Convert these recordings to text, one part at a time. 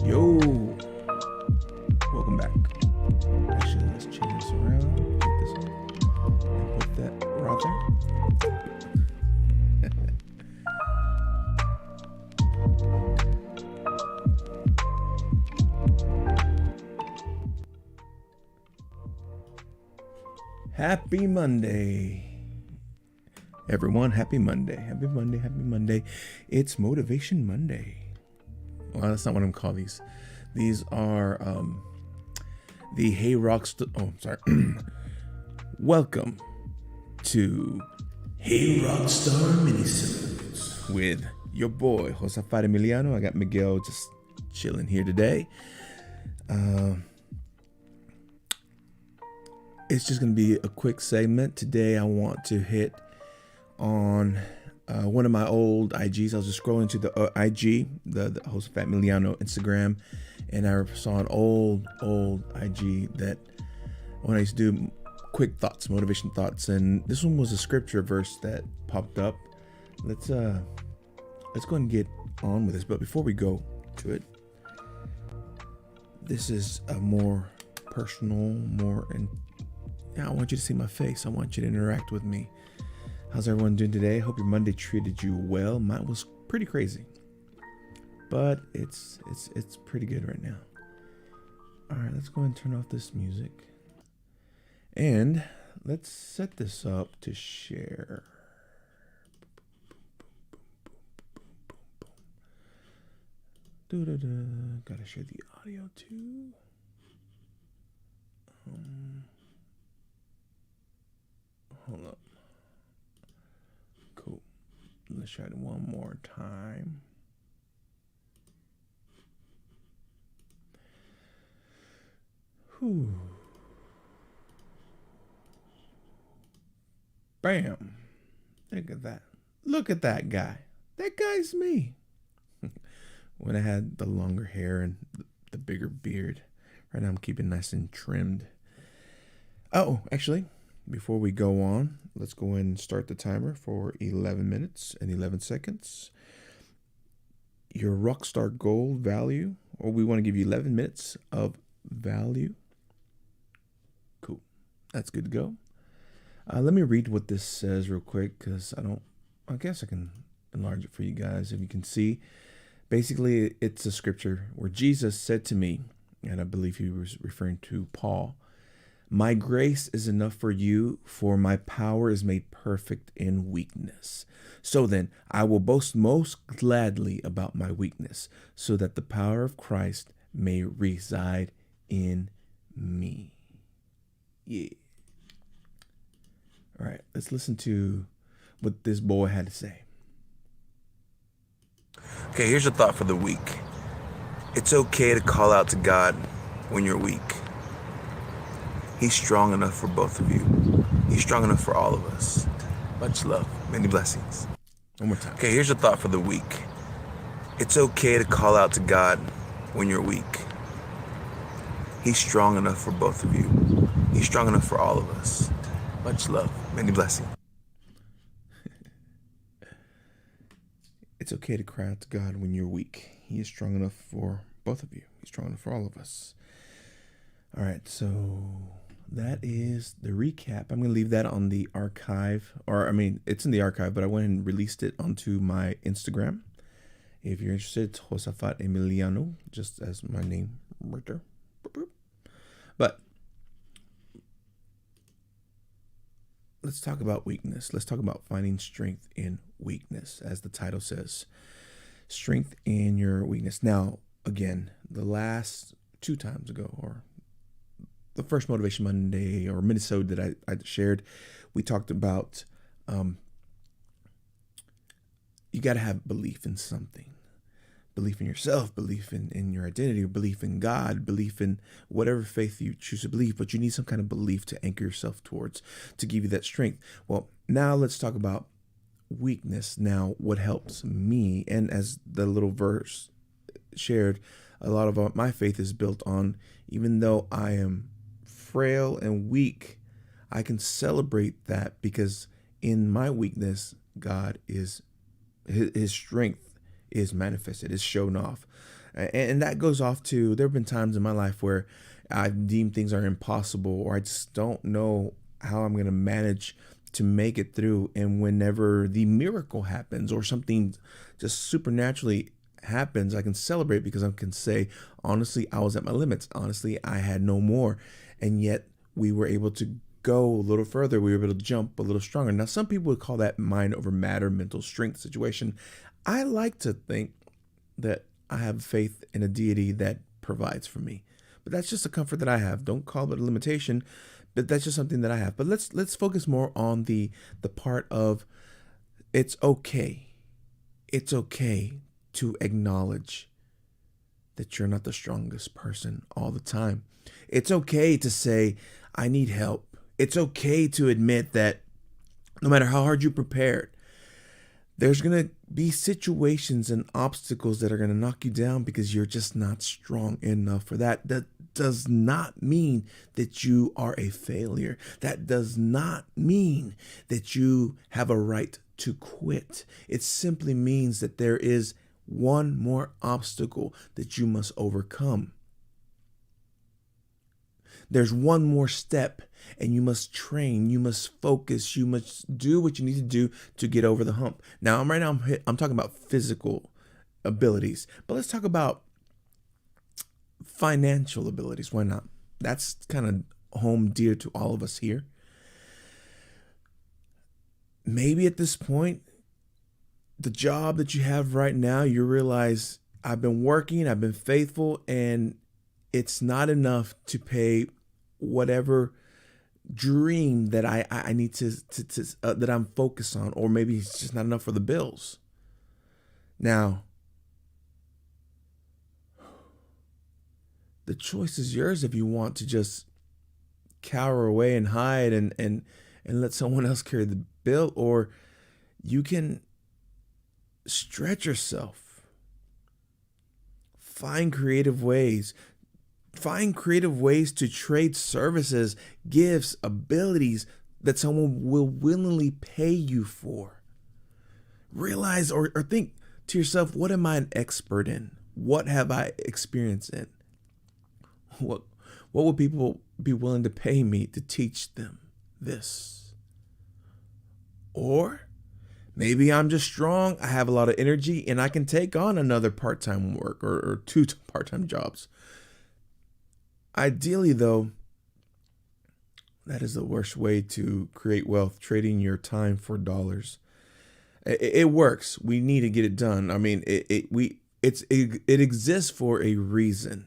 Yo, welcome back. Actually, let's change this around. Take this on and put that right there. Happy Monday, everyone. Happy Monday. Happy Monday. Happy Monday. It's Motivation Monday. Well, that's not what I'm calling these. These are the Hey Rockstar. Oh, sorry. Welcome to Hey Rockstar Minisodes with your boy Josafat Emiiliano. I got Miguel just chilling here today. It's just gonna be a quick segment today. I want to hit on one of my old IGs. I was just scrolling to the IG, the Josafat Emiiliano Instagram, and I saw an old IG that when I used to do quick thoughts, motivation thoughts, and this one was a scripture verse that popped up. Let's go and get on with this. But before we go to it, this is a more personal, I want you to see my face. I want you to interact with me. How's everyone doing today? Hope your Monday treated you well. Mine was pretty crazy, but it's pretty good right now. All right, let's go and turn off this music, and let's set this up to share. Gotta share the audio too. Hold up. Cool. Let's try it one more time. Whew. Bam. Look at that. Look at that guy. That guy's me. When I had the longer hair and the bigger beard. Right now I'm keeping nice and trimmed. Oh, actually, before we go on, let's go ahead and start the timer for 11 minutes and 11 seconds. Your Rockstar goal value, or we want to give you 11 minutes of value. Cool. That's good to go. Let me read what this says real quick, because I guess I can enlarge it for you guys if you can see. Basically, it's a scripture where Jesus said to me, and I believe he was referring to Paul, "My grace is enough for you, for my power is made perfect in weakness. So then, I will boast most gladly about my weakness, so that the power of Christ may reside in me." Yeah. All right, let's listen to what this boy had to say. Okay, here's a thought for the week. It's okay to call out to God when you're weak. He's strong enough for both of you. He's strong enough for all of us. Much love. Many blessings. One more time. Okay, here's a thought for the week. It's okay to call out to God when you're weak. He's strong enough for both of you. He's strong enough for all of us. Much love. Many blessings. It's okay to cry out to God when you're weak. He is strong enough for both of you. He's strong enough for all of us. All right, so that is the recap. I'm going to leave that on the archive, it's in the archive, but I went and released it onto my Instagram. If you're interested, it's Josafat Emiiliano, just as my name right there. But let's talk about weakness. Let's talk about finding strength in weakness, as the title says. Strength in your weakness. Now, again, the last 2 times ago, or the first Motivation Monday or Minnesota that I shared, we talked about you got to have belief in something. Belief in yourself, belief in your identity, belief in God, belief in whatever faith you choose to believe, but you need some kind of belief to anchor yourself towards to give you that strength. Well, now let's talk about weakness. Now, what helps me, and as the little verse shared, a lot of my faith is built on, even though I am frail and weak, I can celebrate that because in my weakness, God is, his strength is manifested, is shown off. And that goes off to, there have been times in my life where I've deemed things are impossible, or I just don't know how I'm going to manage to make it through. And whenever the miracle happens or something just supernaturally happens, I can celebrate because I can say, honestly, I was at my limits. Honestly, I had no more. And yet we were able to go a little further. We were able to jump a little stronger. Now, some people would call that mind over matter, mental strength situation. I like to think that I have faith in a deity that provides for me, but that's just a comfort that I have. Don't call it a limitation, but that's just something that I have. But let's focus more on the part of it's okay. It's okay to acknowledge that you're not the strongest person all the time. It's okay to say, I need help. It's okay to admit that no matter how hard you prepared, there's going to be situations and obstacles that are going to knock you down because you're just not strong enough for that. That does not mean that you are a failure. That does not mean that you have a right to quit. It simply means that there is one more obstacle that you must overcome. There's one more step, and you must train, you must focus, you must do what you need to do to get over the hump. Now, I'm talking about physical abilities, but let's talk about financial abilities. Why not? That's kind of home dear to all of us here. Maybe at this point, the job that you have right now, you realize I've been working, I've been faithful, and it's not enough to pay whatever dream that I need to that I'm focused on, or maybe it's just not enough for the bills. Now, the choice is yours if you want to just cower away and hide and let someone else carry the bill, or you can stretch yourself. Find creative ways to trade services, gifts, abilities that someone will willingly pay you for. Realize or think to yourself, what am I an expert in? What have I experienced in? What would people be willing to pay me to teach them this? Or maybe I'm just strong, I have a lot of energy, and I can take on another part-time work or 2 part-time jobs. Ideally, though, that is the worst way to create wealth, trading your time for dollars. It works. We need to get it done. I mean, it exists for a reason.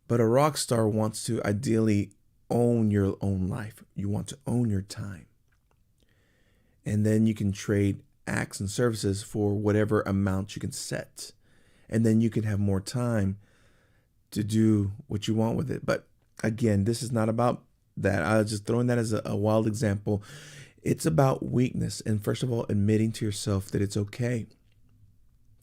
But a rock star wants to ideally own your own life. You want to own your time. And then you can trade acts and services for whatever amount you can set. And then you can have more time to do what you want with it. But again, this is not about that. I was just throwing that as a wild example. It's about weakness. And first of all, admitting to yourself that it's okay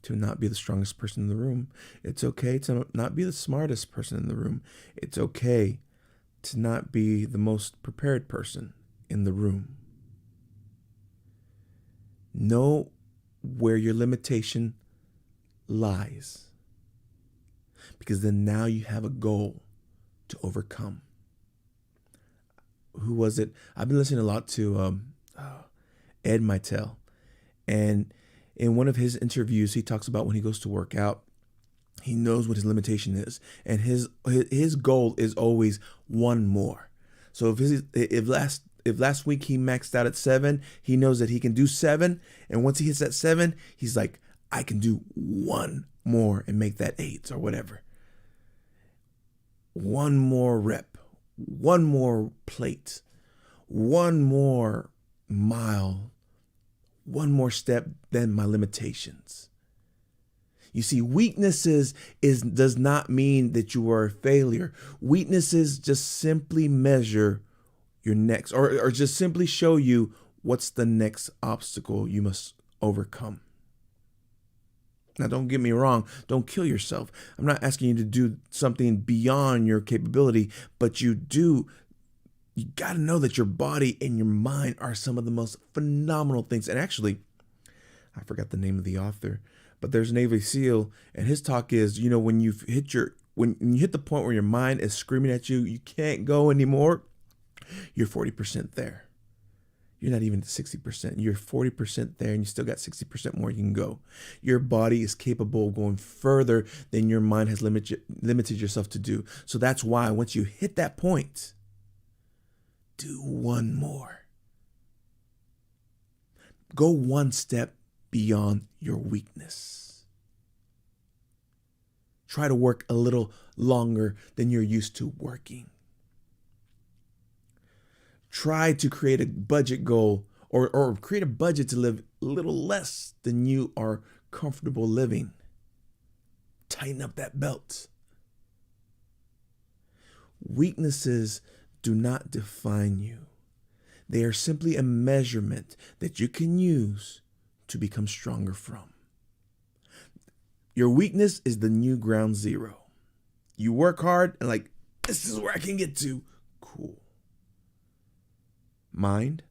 to not be the strongest person in the room. It's okay to not be the smartest person in the room. It's okay to not be the most prepared person in the room. Know where your limitation lies, because then now you have a goal to overcome. Who was it? I've been listening a lot to Ed Mitel, and in one of his interviews, he talks about when he goes to work out, he knows what his limitation is, and his goal is always one more. So if if last week he maxed out at 7, he knows that he can do 7. And once he hits that 7, he's like, I can do one more and make that 8 or whatever. One more rep, one more plate, one more mile, one more step than my limitations. You see, weaknesses does not mean that you are a failure. Weaknesses just simply measure your next, or just simply show you what's the next obstacle you must overcome. Now, don't get me wrong. Don't kill yourself. I'm not asking you to do something beyond your capability, but you got to know that your body and your mind are some of the most phenomenal things. And actually, I forgot the name of the author, but there's a Navy SEAL, and his talk is, when you hit the point where your mind is screaming at you, you can't go anymore, you're 40% there. You're not even at 60%. You're 40% there, and you still got 60% more you can go. Your body is capable of going further than your mind has limited yourself to do. So that's why once you hit that point, do one more. Go one step beyond your weakness. Try to work a little longer than you're used to working. Try to create a budget goal or create a budget to live a little less than you are comfortable living. Tighten up that belt. Weaknesses do not define you. They are simply a measurement that you can use to become stronger from. Your weakness is the new ground zero. You work hard and this is where I can get to. Cool. Mind,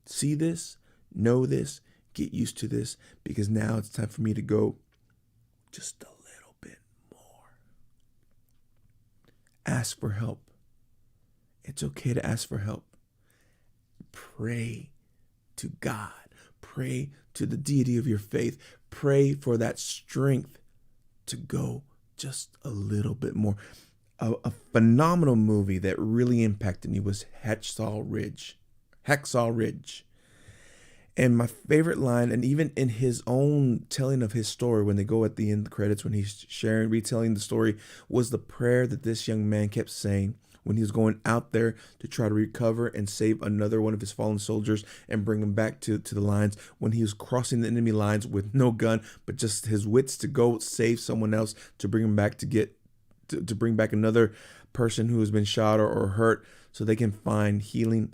see this, know this, get used to this, because now it's time for me to go just a little bit more. Ask for help. It's okay to ask for help. Pray to God. Pray to the deity of your faith. Pray for that strength to go just a little bit more. A phenomenal movie that really impacted me was Hacksaw Ridge. And my favorite line, and even in his own telling of his story, when they go at the end of the credits, when he's retelling the story, was the prayer that this young man kept saying when he was going out there to try to recover and save another one of his fallen soldiers and bring him back to the lines, when he was crossing the enemy lines with no gun, but just his wits to go save someone else, to bring him back to bring back another person who has been shot or hurt so they can find healing.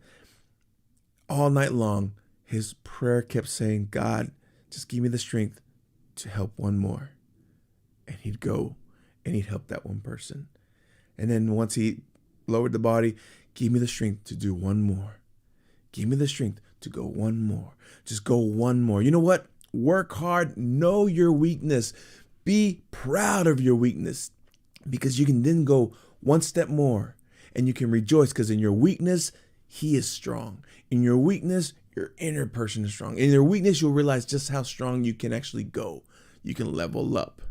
All night long, his prayer kept saying, God, just give me the strength to help one more. And he'd go and he'd help that one person. And then once he lowered the body, give me the strength to do one more. Give me the strength to go one more. Just go one more. You know what? Work hard. Know your weakness. Be proud of your weakness, because you can then go one step more and you can rejoice, because in your weakness, he is strong. In your weakness, your inner person is strong. In your weakness, you'll realize just how strong you can actually go. You can level up.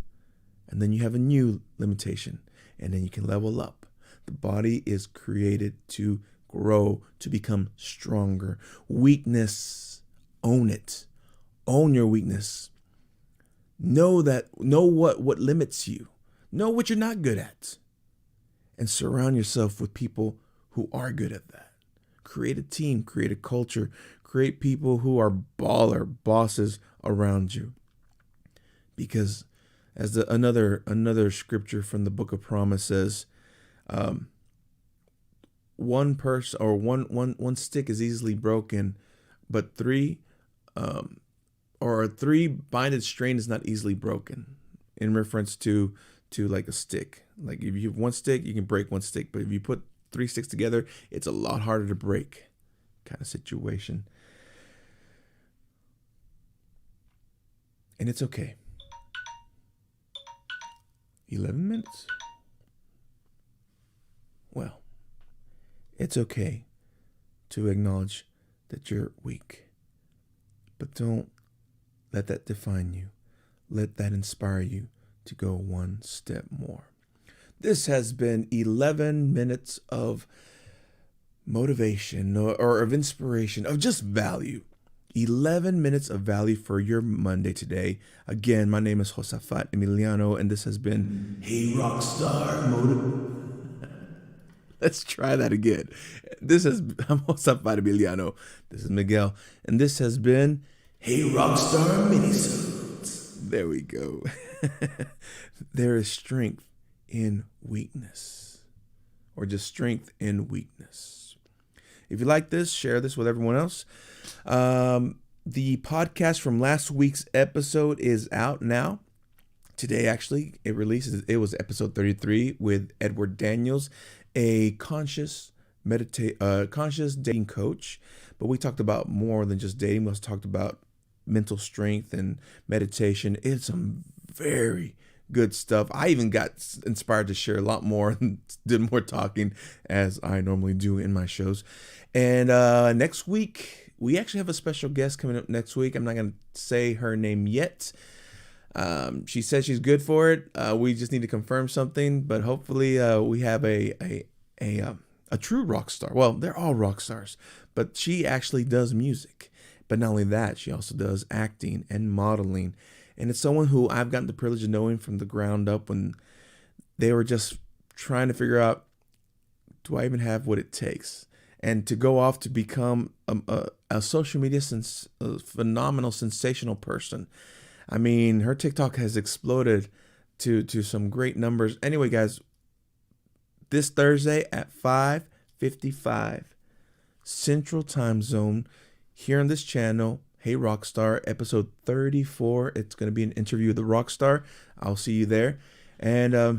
And then you have a new limitation. And then you can level up. The body is created to grow, to become stronger. Weakness, own it. Own your weakness. Know what limits you. Know what you're not good at. And surround yourself with people who are good at that. Create a team, create a culture, create people who are baller bosses around you. Because as another scripture from the Book of Promise says, one person or one stick is easily broken, but three binded strain is not easily broken, in reference to like a stick. Like if you have one stick, you can break one stick, but if you put 3 sticks together, it's a lot harder to break, kind of situation. And it's okay. 11 minutes? Well, it's okay to acknowledge that you're weak, but don't let that define you. Let that inspire you to go one step more. This has been 11 minutes of motivation or of inspiration, of just value. 11 minutes of value for your Monday today. Again, my name is Josafat Emiiliano, and this has been Hey Rockstar Motive. Let's try that again. I'm Josafat Emiiliano. This is Miguel, and this has been Hey Rockstar Minisodes. There we go. There is strength in weakness, or just strength in weakness. If you like this, share this with everyone else. The podcast from last week's episode is out now. Today, actually, it releases. It was episode 33 with Edward Daniels, a conscious dating coach. But we talked about more than just dating. We also talked about mental strength and meditation. It's some very good stuff. I even got inspired to share a lot more and did more talking, as I normally do in my shows. And next week, we actually have a special guest coming up next week. I'm not going to say her name yet. She says she's good for it. We just need to confirm something, but hopefully we have a true rock star. Well, they're all rock stars, but she actually does music. But not only that, she also does acting and modeling. And it's someone who I've gotten the privilege of knowing from the ground up when they were just trying to figure out, do I even have what it takes? And to go off to become a social media phenomenal, sensational person. I mean, her TikTok has exploded to some great numbers. Anyway, guys, this Thursday at 5:55 Central Time Zone, here on this channel, Hey Rockstar, episode 34. It's going to be an interview with the Rockstar. I'll see you there. And I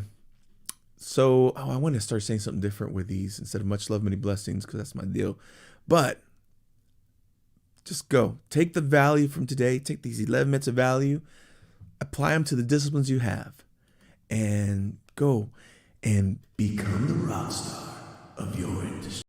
want to start saying something different with these instead of much love, many blessings, because that's my deal. But just go. Take the value from today. Take these 11 minutes of value. Apply them to the disciplines you have. And go and become the rockstar of your industry.